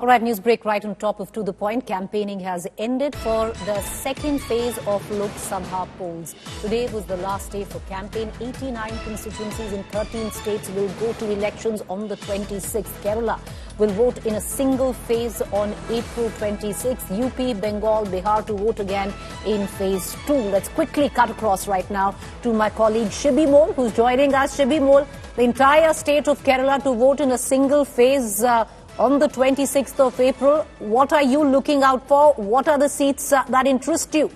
All right, news break right on top of To The Point. Campaigning has ended for the second phase of Lok Sabha polls. Today was the last day for campaign. 89 constituencies in 13 states will go to elections on the 26th. Kerala will vote in a single phase on April 26th. UP, Bengal, Bihar to vote again in phase 2. Let's quickly cut across right now to my colleague Shibi Mol, who's joining us. Shibi Mol, the entire state of Kerala to vote in a single phase on the 26th of April. What are you looking out for? What are the seats that interest you?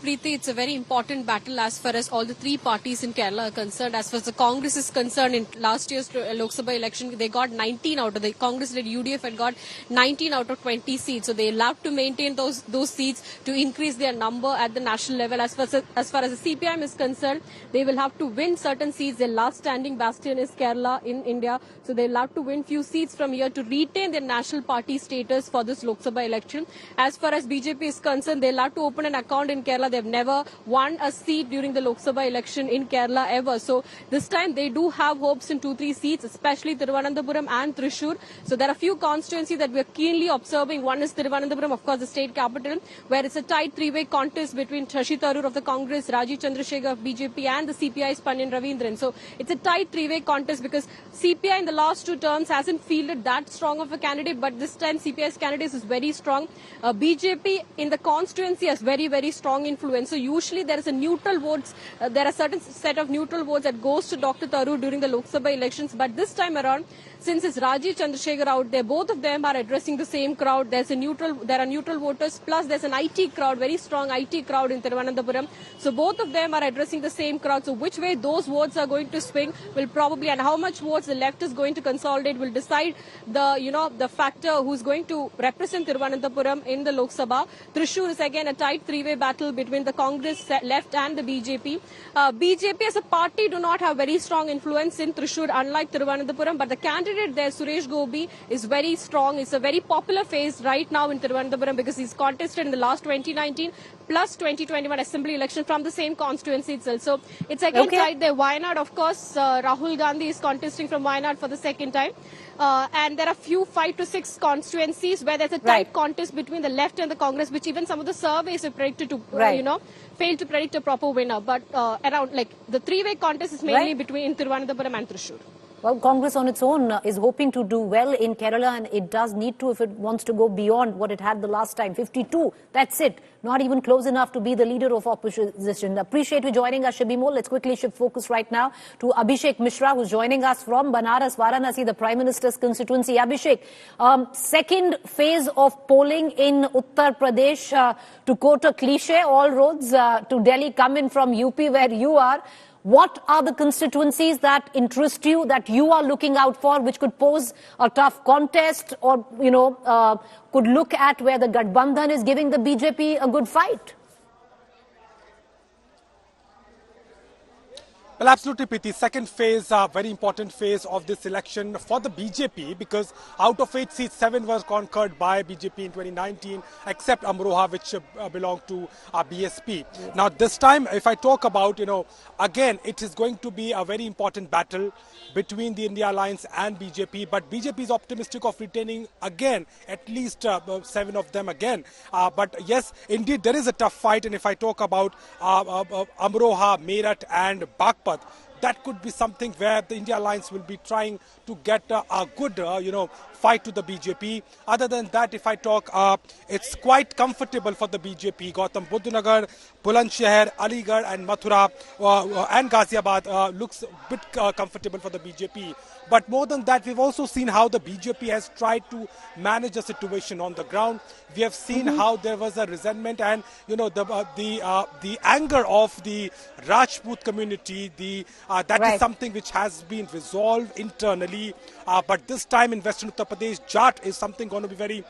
Preeti, it's a very important battle as far as all the three parties in Kerala are concerned. As far as the Congress is concerned, in last year's Lok Sabha election, they got 19 out of the Congress-led UDF had got 19 out of 20 seats. So they have to maintain those seats to increase their number at the national level. As far as the CPIM is concerned, they will have to win certain seats. Their last standing bastion is Kerala in India. So they'll have to win few seats from here to retain their national party status for this Lok Sabha election. As far as BJP is concerned, they'll have to open an account in Kerala. They've never won a seat during the Lok Sabha election in Kerala ever. So this time they do have hopes in 2-3 seats, especially Thiruvananthapuram and Thrissur. So there are a few constituencies that we're keenly observing. One is Thiruvananthapuram, of course, the state capital, where it's a tight three-way contest between Shashi Tharoor of the Congress, Rajiv Chandrasekhar of BJP and the CPI's Panyan Ravindran. So it's a tight three-way contest because CPI in the last 2 terms hasn't fielded that strong of a candidate, but this time CPI's candidate is very strong. BJP in the constituency has very, very strong influence. So usually there is a neutral votes. There are certain set of neutral votes that goes to Dr. Tharoor during the Lok Sabha elections. But this time around, since it's Rajiv Chandrasekhar out there, both of them are addressing the same crowd. There are neutral voters, plus there's an IT crowd, very strong IT crowd in Thiruvananthapuram. So both of them are addressing the same crowd. So which way those votes are going to swing will probably, and how much votes the left is going to consolidate will decide the factor who's going to represent Thiruvananthapuram in the Lok Sabha. Thrissur is again a tight three-way battle between the Congress left and the BJP. BJP as a party do not have very strong influence in Thrissur, unlike Thiruvananthapuram, but the candidate there, Suresh Gopi, is very strong. It's a very popular face right now in Thiruvananthapuram because he's contested in the last 2019 plus 2021 assembly election from the same constituency itself. So it's again tight there. Wayanad, of course, Rahul Gandhi is contesting from Wayanad for the second time. And there are few 5 to 6 constituencies where there's a tight contest between the left and the Congress, which even some of the surveys have predicted to, fail to predict a proper winner. But around the three-way contest is mainly between Thiruvananthapuram and Thrissur. Well, Congress on its own is hoping to do well in Kerala, and it does need to if it wants to go beyond what it had the last time. 52, that's it. Not even close enough to be the leader of opposition. Appreciate you joining us, Shibi Mol. Let's quickly shift focus right now to Abhishek Mishra, who's joining us from Banaras, Varanasi, the Prime Minister's constituency. Abhishek, second phase of polling in Uttar Pradesh. To quote a cliche, all roads to Delhi come in from UP, where you are. What are the constituencies that interest you, that you are looking out for, which could pose a tough contest or, could look at where the Gathbandhan is giving the BJP a good fight? Well, absolutely, Preeti. Second phase, very important phase of this election for the BJP, because out of 8 seats, 7 were conquered by BJP in 2019, except Amroha, which belonged to BSP. Yes. Now, this time, if I talk about, again, it is going to be a very important battle between the India Alliance and BJP, but BJP is optimistic of retaining again at least 7 of them again. But yes, indeed, there is a tough fight, and if I talk about Amroha, Meerut and Bagpat, that could be something where the India Alliance will be trying to get a good, fight to the BJP. Other than that, if I talk, it's quite comfortable for the BJP. Gautam Buddha Nagar, Bulandshahr, Aligarh and Mathura and Ghaziabad looks a bit comfortable for the BJP. But more than that, we've also seen how the BJP has tried to manage the situation on the ground. We have seen how there was a resentment and, the anger of the Rajput community. That is something which has been resolved internally. But this time in Western Uttar Pradesh Jat is something going to be very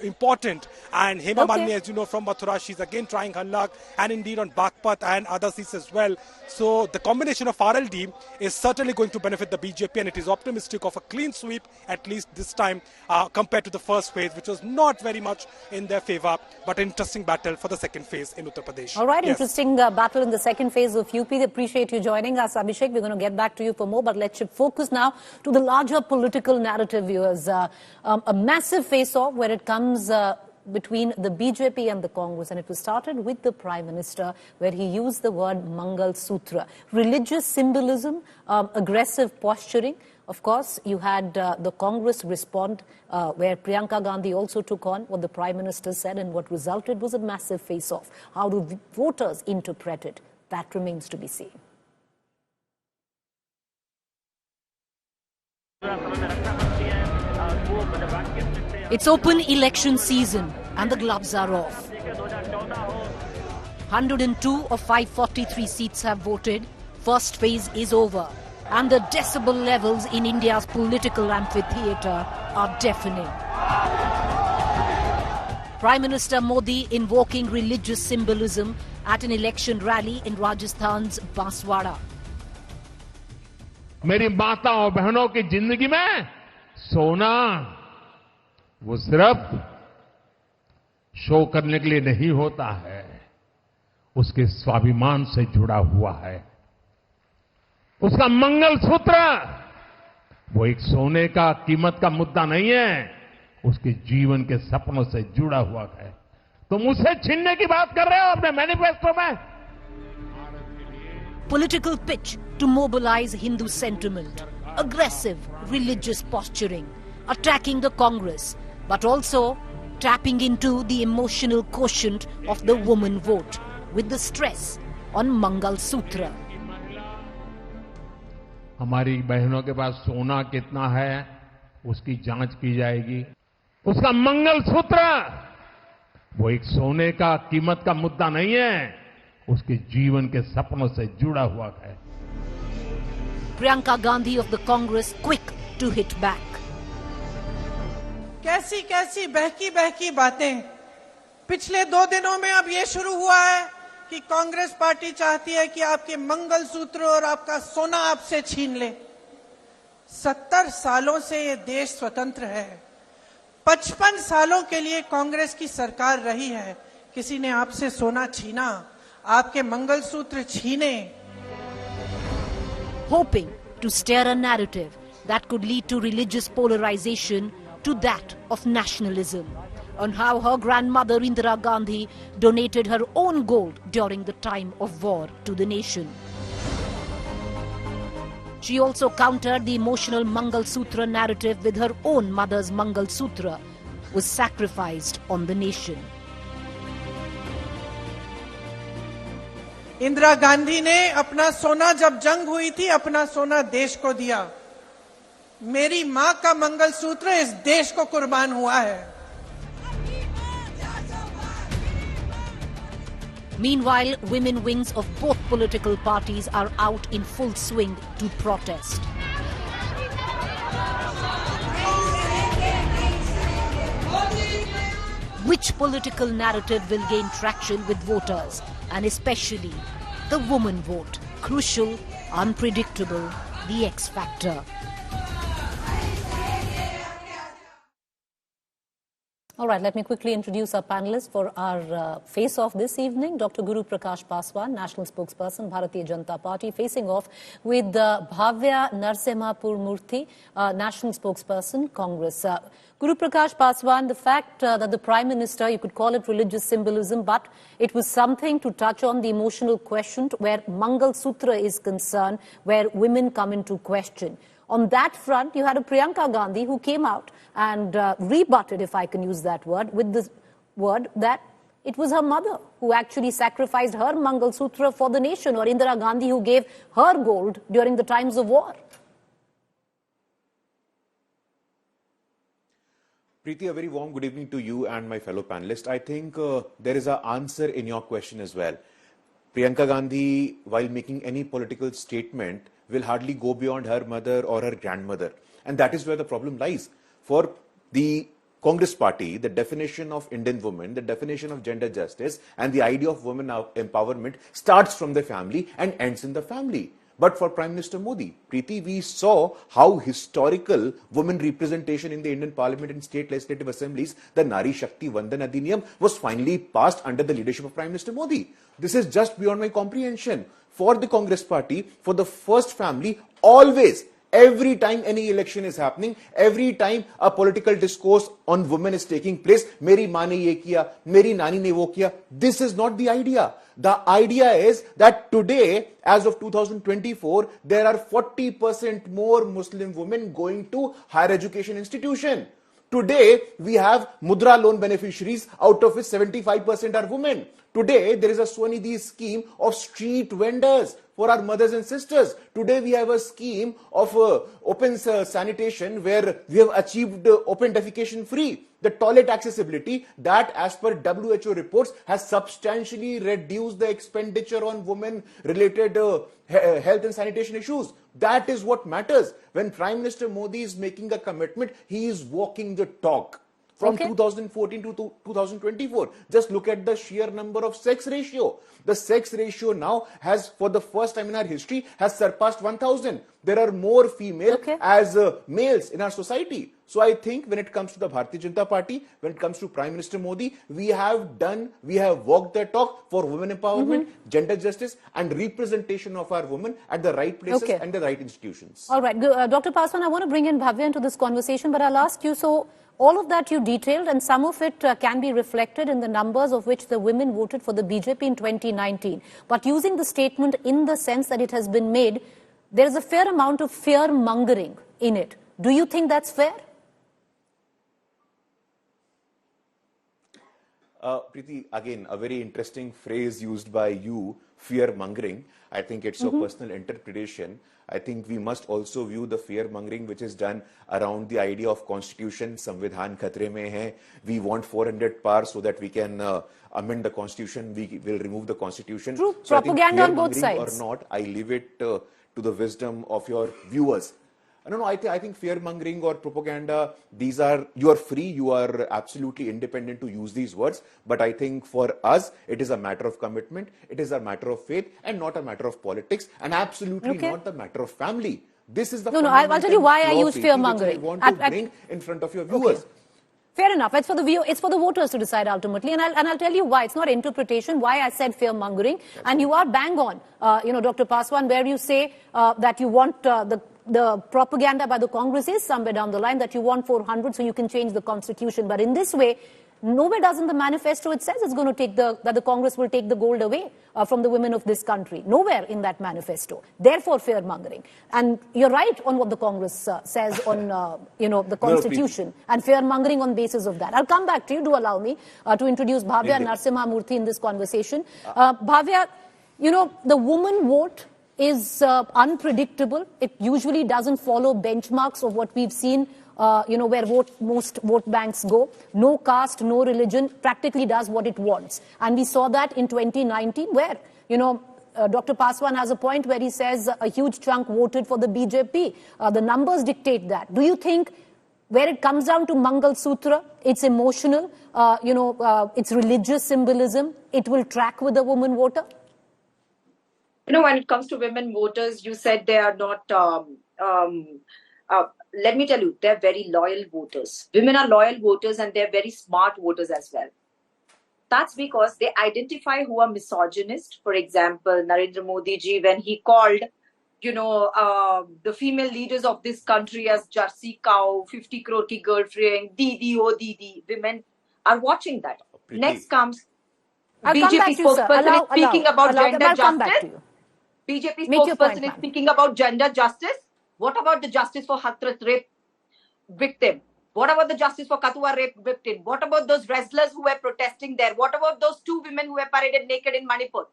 important. And Hema Malini, as you know, from Mathura, she's again trying her luck, and indeed on Bagpat and other seats as well. So the combination of RLD is certainly going to benefit the BJP, and it is optimistic of a clean sweep, at least this time, compared to the first phase, which was not very much in their favor, but an interesting battle for the second phase in Uttar Pradesh. All right, interesting battle in the second phase of UP. Appreciate you joining us, Abhishek. We're going to get back to you for more, but let's shift focus now to the larger political narrative, viewers. A massive face-off where it comes between the BJP and the Congress, and it was started with the Prime Minister, where he used the word Mangalsutra. Religious symbolism, aggressive posturing. Of course, you had the Congress respond, where Priyanka Gandhi also took on what the Prime Minister said, and what resulted was a massive face-off. How do voters interpret it? That remains to be seen. It's open election season and the gloves are off. 102 of 543 seats have voted. First phase is over, and the decibel levels in India's political amphitheatre are deafening. Prime Minister Modi invoking religious symbolism at an election rally in Rajasthan's Banswara. मेरी माता और बहनों की जिंदगी में सोना वो सिर्फ शो करने के लिए नहीं होता है, उसके स्वाभिमान से जुड़ा हुआ है। उसका मंगलसूत्र वो एक सोने का कीमत का मुद्दा नहीं है, उसके जीवन के सपनों से जुड़ा हुआ है। तुम उसे छीनने की बात कर रहे हो अपने मैनिफेस्टो में। Political pitch to mobilize Hindu sentiment, aggressive religious posturing, attacking the Congress, but also tapping into the emotional quotient of the woman vote with the stress on Mangalsutra. हमारी बहनों के पास सोना कितना है उसकी जांच की जाएगी। उसका मंगलसूत्र वो एक सोने का कीमत का मुद्दा नहीं है, उसके जीवन के सपनों से जुड़ा हुआ है। Priyanka Gandhi of the Congress quick to hit back. कैसी कैसी बहकी बहकी बातें पिछले 2 दिनों में अब ये शुरू हुआ है कि कांग्रेस पार्टी चाहती है कि आपके मंगलसूत्र और आपका सोना आपसे छीन ले। 70 सालों से ये देश स्वतंत्र है, 55 सालों के लिए कांग्रेस की सरकार रही है। किसी ने आपसे सोना छीना, आपके मंगलसूत्र छीने। Hoping to steer a narrative that could lead to religious polarization to that of nationalism, on how her grandmother Indira Gandhi donated her own gold during the time of war to the nation. She also countered the emotional Mangalsutra narrative with her own mother's Mangalsutra was sacrificed on the nation. Indira Gandhi ने अपना सोना जब जंग हुई थी अपना सोना देश को दिया। मेरी मां का मंगलसूत्र इस देश को कुर्बान हुआ है। Meanwhile, women wings of both political parties are out in full swing to protest. Which political narrative will gain traction with voters, and especially the woman vote? Crucial, unpredictable, the X factor. All right, let me quickly introduce our panelists for our face-off this evening. Dr. Guru Prakash Paswan, National Spokesperson, Bharatiya Janata Party, facing off with Bhavya Narasimhapur Murthy, National Spokesperson, Congress. Guru Prakash Paswan, the fact that the Prime Minister, you could call it religious symbolism, but it was something to touch on the emotional quotient where Mangalsutra is concerned, where women come into question. On that front, you had a Priyanka Gandhi who came out and rebutted, if I can use that word, with this word that it was her mother who actually sacrificed her Mangalsutra for the nation, or Indira Gandhi who gave her gold during the times of war. Preeti, a very warm good evening to you and my fellow panelists. I think there is an answer in your question as well. Priyanka Gandhi, while making any political statement, will hardly go beyond her mother or her grandmother. And that is where the problem lies. For the Congress party, the definition of Indian woman, the definition of gender justice, and the idea of women empowerment starts from the family and ends in the family. But for Prime Minister Modi, Preeti, we saw how historical women representation in the Indian Parliament and state legislative assemblies, the Nari Shakti Vandan Adhiniyam, was finally passed under the leadership of Prime Minister Modi. This is just beyond my comprehension. For the Congress party, for the first family, always, every time any election is happening, every time a political discourse on women is taking place, Meri maa ne ye kiya, Meri nani ne wo kiya, this is not the idea. The idea is that today, as of 2024, there are 40% more Muslim women going to higher education institution. Today, we have Mudra loan beneficiaries, out of which 75% are women. Today, there is a Swanidhi scheme of street vendors for our mothers and sisters. Today, we have a scheme of open sanitation where we have achieved open defecation free. The toilet accessibility that, as per WHO reports, has substantially reduced the expenditure on women-related health and sanitation issues. That is what matters. When Prime Minister Modi is making a commitment, he is walking the talk. From 2014 to 2024, just look at the sheer number of sex ratio. The sex ratio now has, for the first time in our history, has surpassed 1,000. There are more female as males in our society. So I think when it comes to the Bharatiya Janata Party, when it comes to Prime Minister Modi, we have walked the talk for women empowerment, gender justice, and representation of our women at the right places and the right institutions. All right, Dr. Paswan, I want to bring in Bhavya into this conversation, but I'll ask you, so all of that you detailed, and some of it can be reflected in the numbers of which the women voted for the BJP in 2019. But using the statement in the sense that it has been made, there is a fair amount of fear-mongering in it. Do you think that's fair? Preeti, again, a very interesting phrase used by you, fear-mongering. I think it's a personal interpretation. I think we must also view the fear-mongering which is done around the idea of constitution, Samvidhan khatre mein hai. We want 400 par so that we can amend the constitution. We will remove the constitution. True. So Propaganda on both sides. Or not, I leave it to the wisdom of your viewers. No, I think fear-mongering or propaganda, you are free, you are absolutely independent to use these words. But I think for us, it is a matter of commitment, it is a matter of faith, and not a matter of politics, and absolutely not the matter of family. This is the I'll tell you why I use fear-mongering. I want to bring in front of your viewers. Fair enough. It's for the voters to decide ultimately, and I'll tell you why. It's not interpretation. Why I said fear-mongering, and you are bang on, Dr. Paswan, where you say that you want the propaganda by the Congress is somewhere down the line that you want 400 so you can change the constitution. But in this way, nowhere does in the manifesto it says it's going to that the Congress will take the gold away from the women of this country. Nowhere in that manifesto. Therefore, fear-mongering. And you're right on what the Congress says on, the constitution and fear-mongering on basis of that. I'll come back to you. Do allow me to introduce Bhavya Narasimha Murthy in this conversation. Bhavya, the woman vote is unpredictable. It usually doesn't follow benchmarks of what we've seen, where most vote banks go. No caste, no religion, practically does what it wants. And we saw that in 2019 where, Dr. Paswan has a point where he says a huge chunk voted for the BJP. The numbers dictate that. Do you think where it comes down to Mangalsutra, it's emotional, it's religious symbolism, it will track with the woman voter? When it comes to women voters, you said they are not, let me tell you, they're very loyal voters. Women are loyal voters and they're very smart voters as well. That's because they identify who are misogynist. For example, Narendra Modi ji, when he called, the female leaders of this country as Jersey cow, 50 crore ki girlfriend, Didi, oh Didi. Women are watching that. Preeti. Next comes I'll BJP spokesperson is speaking about gender justice. BJP spokesperson is speaking about gender justice. What about the justice for Hathras rape victim? What about the justice for Kathua rape victim? What about those wrestlers who were protesting there? What about those 2 women who were paraded naked in Manipur?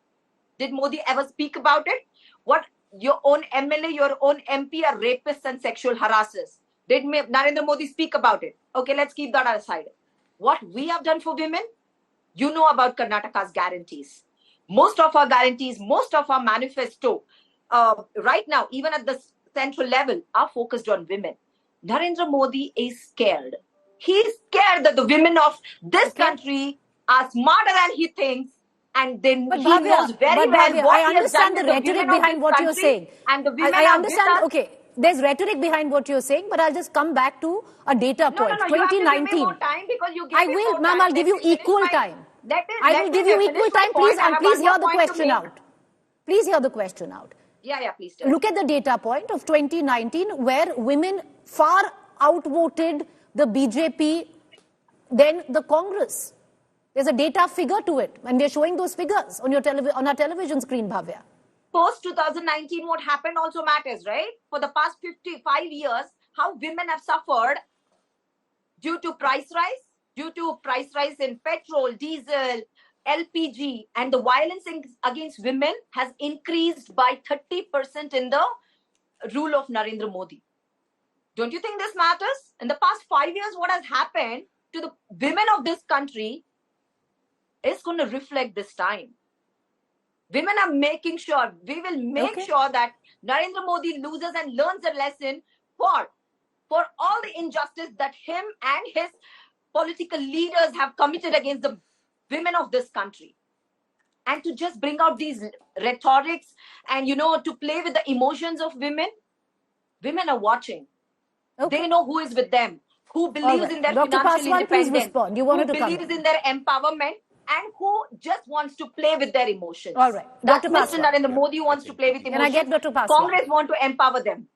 Did Modi ever speak about it? What, your own MLA, your own MP are rapists and sexual harassers? Did Narendra Modi speak about it? Okay, let's keep that aside. What we have done for women, you know about Karnataka's guarantees. Most of our guarantees, most of our manifesto, right now, even at the central level, are focused on women. Narendra Modi is scared. He is scared that the women of this country are smarter than he thinks, and then he knows very well what I understand the rhetoric behind what you're saying. And the women I understand, okay, there's rhetoric behind what you're saying, but I'll just come back to a data point. No, 2019. you have to give me more time because you give I me will, more ma'am, time. I'll give you equal time. I will give you equal time, please, and please hear the question out. Please hear the question out. Yeah, please tell. Look at the data point of 2019, where women far outvoted the BJP than the Congress. There's a data figure to it, and we're showing those figures on on our television screen, Bhavya. Post 2019, what happened also matters, right? For the past 55 years, how women have suffered due to price rise in petrol, diesel, LPG, and the violence against women has increased by 30% in the rule of Narendra Modi. Don't you think this matters? In the past 5 years, what has happened to the women of this country is going to reflect this time. Women are making sure, we will make sure that Narendra Modi loses and learns a lesson for all the injustice that him and his political leaders have committed against the women of this country. And to just bring out these rhetorics and, to play with the emotions of women. Women are watching. They know who is with them, who believes in their Dr. financial Paswan, independence, please respond. You wanted who to come believes in their empowerment, and who just wants to play with their emotions. All right. Dr. Mr. Narendra Modi wants to play with emotions. Can I get Dr. Paswan? Congress want to empower them.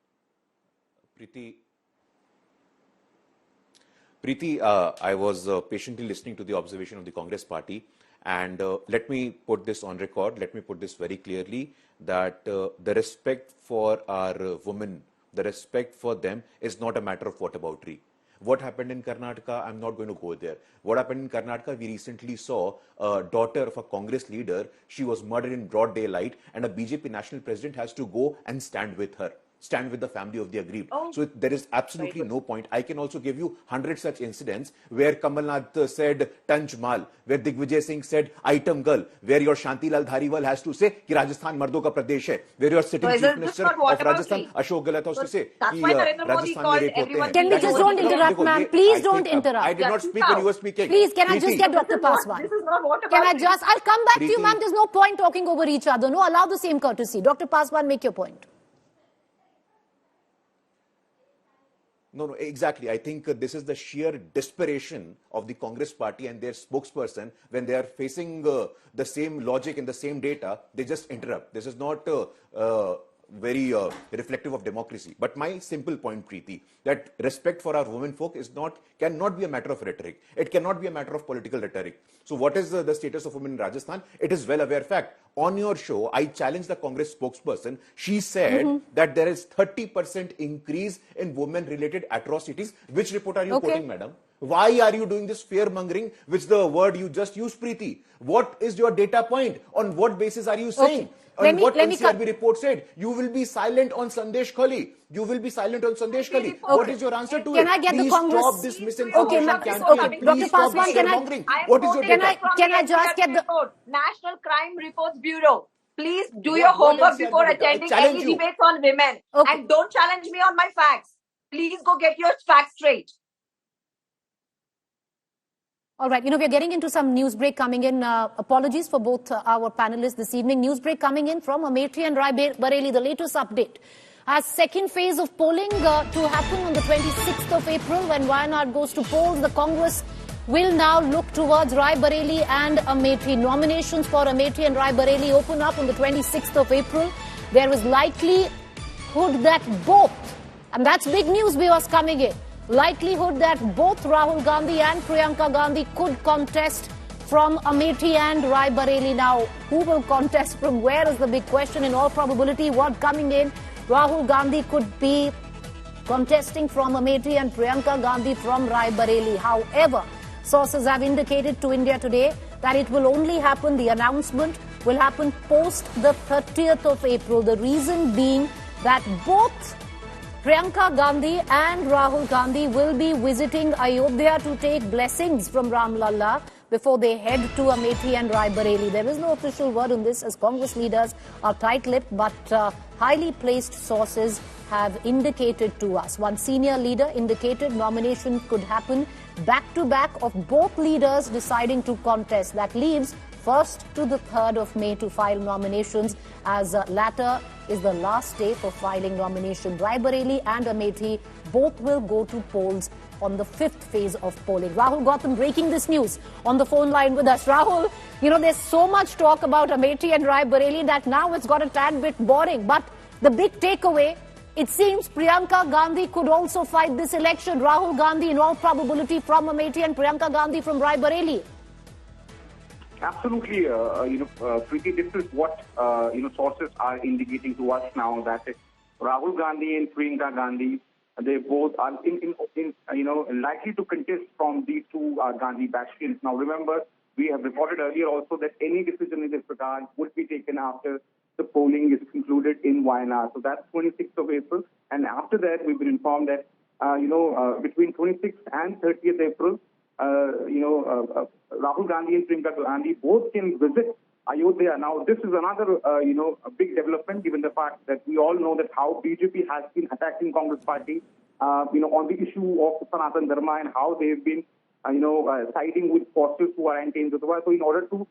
Preeti, I was patiently listening to the observation of the Congress party, and let me put this on record, let me put this very clearly, that the respect for our women, the respect for them is not a matter of whataboutery. What happened in Karnataka, I'm not going to go there. What happened in Karnataka, we recently saw a daughter of a Congress leader. She was murdered in broad daylight, and a BJP national president has to go and stand with her, stand with the family of the aggrieved. So there is absolutely no point. I can also give you 100 such incidents where Kamal Nath said Tanch Mal, where Digvijay Singh said item girl, where your Shanti Lal Dhariwal has to say ki Rajasthan mardo ka pradesh hai, where your sitting chief minister of Rajasthan Ashok Gehlot has to say ki Rajasthan mein rape hote hain. Can we just don't interrupt, ma'am? Please don't interrupt. I did not speak when you were speaking. Please, can I just get Dr. Paswan? I'll come back to you, ma'am. There's no point talking over each other. No, allow the same courtesy. Dr. Paswan, make your point. No, exactly. I think this is the sheer desperation of the Congress party and their spokesperson. When they are facing the same logic and the same data, they just interrupt. This is not very reflective of democracy. But my simple point, Preeti, that respect for our women folk cannot be a matter of rhetoric. It cannot be a matter of political rhetoric. So what is the status of women in Rajasthan? It is well aware fact. On your show, I challenged the Congress spokesperson. She said that there is 30% increase in women-related atrocities. Which report are you quoting, madam? Why are you doing this fear-mongering, which the word you just used, Preeti? What is your data point? On what basis are you saying? And what NCRB report said, you will be silent on Sandesh Khali. You will be silent on Sandesh Khali. Okay. What is your answer to it? Can I get Please the Congress? Stop this misinformation campaign. Dr. Paswan, What is your data? Can I just get the National Crime Reports Bureau? Please do your homework before attending any debates on women. And don't challenge me on my facts. Please go get your facts straight. All right, we're getting into some news break coming in. Apologies for both our panelists this evening. News break coming in from Amethi and Raebareli, the latest update. As second phase of polling to happen on the 26th of April, when Wayanad goes to polls, the Congress will now look towards Raebareli and Amethi. Nominations for Amethi and Raebareli open up on the 26th of April. There is likelihood that both, and that's big news viewers coming in, likelihood that both Rahul Gandhi and Priyanka Gandhi could contest from Amethi and Raebareli. Now, who will contest from where is the big question. In all probability, what coming in, Rahul Gandhi could be contesting from Amethi and Priyanka Gandhi from Raebareli. However, sources have indicated to India Today that it will only happen, the announcement will happen post the 30th of April. The reason being that both Priyanka Gandhi and Rahul Gandhi will be visiting Ayodhya to take blessings from Ram Lalla before they head to Amethi and Raebareli. There is no official word on this, as Congress leaders are tight-lipped, but highly placed sources have indicated to us. One senior leader indicated nominations could happen back-to-back of both leaders deciding to contest. That leaves 1st to the 3rd of May to file nominations, as latter is the last day for filing nominations. Raebareli and Amethi both will go to polls on the 5th phase of polling. Rahul Gautam breaking this news on the phone line with us. Rahul, you know, there's so much talk about Amethi and Raebareli that now it's got a tad bit boring. But the big takeaway, it seems Priyanka Gandhi could also fight this election. Rahul Gandhi in all probability from Amethi and Priyanka Gandhi from Raebareli. Absolutely, Preeti, this is what sources are indicating to us now, that Rahul Gandhi and Priyanka Gandhi, they both are likely to contest from these two Gandhi bastions. Now, remember, we have reported earlier also that any decision in this regard would be taken after the polling is concluded in Wayanad. So that's 26th of April, and after that, we've been informed that between 26th and 30th April. Rahul Gandhi and Priyanka Gandhi both can visit Ayodhya. Now, this is another, a big development, given the fact that we all know that how BJP has been attacking Congress party, on the issue of Sanatan Dharma and how they've been, siding with forces who are anti-Hindutva. So, in order to,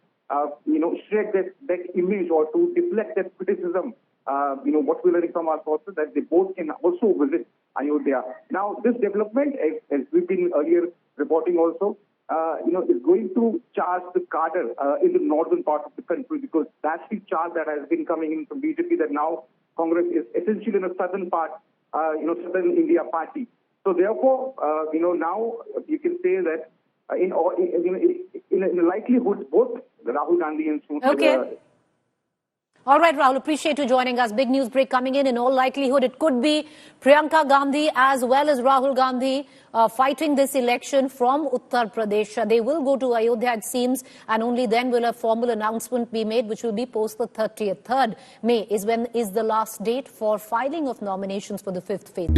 shred that image or to deflect that criticism, what we're learning from our sources, that they both can also visit Ayodhya. Now, this development, as we've been earlier reporting also, is going to charge the cadre in the northern part of the country, because that's the charge that has been coming in from BJP, that now Congress is essentially in the southern part, southern India party. So therefore, now you can say that in likelihood, both Rahul Gandhi and all right, Rahul, appreciate you joining us. Big news break coming in. In all likelihood, it could be Priyanka Gandhi as well as Rahul Gandhi fighting this election from Uttar Pradesh. They will go to Ayodhya, it seems, and only then will a formal announcement be made, which will be post the 30th. 3rd May is the last date for filing of nominations for the 5th phase.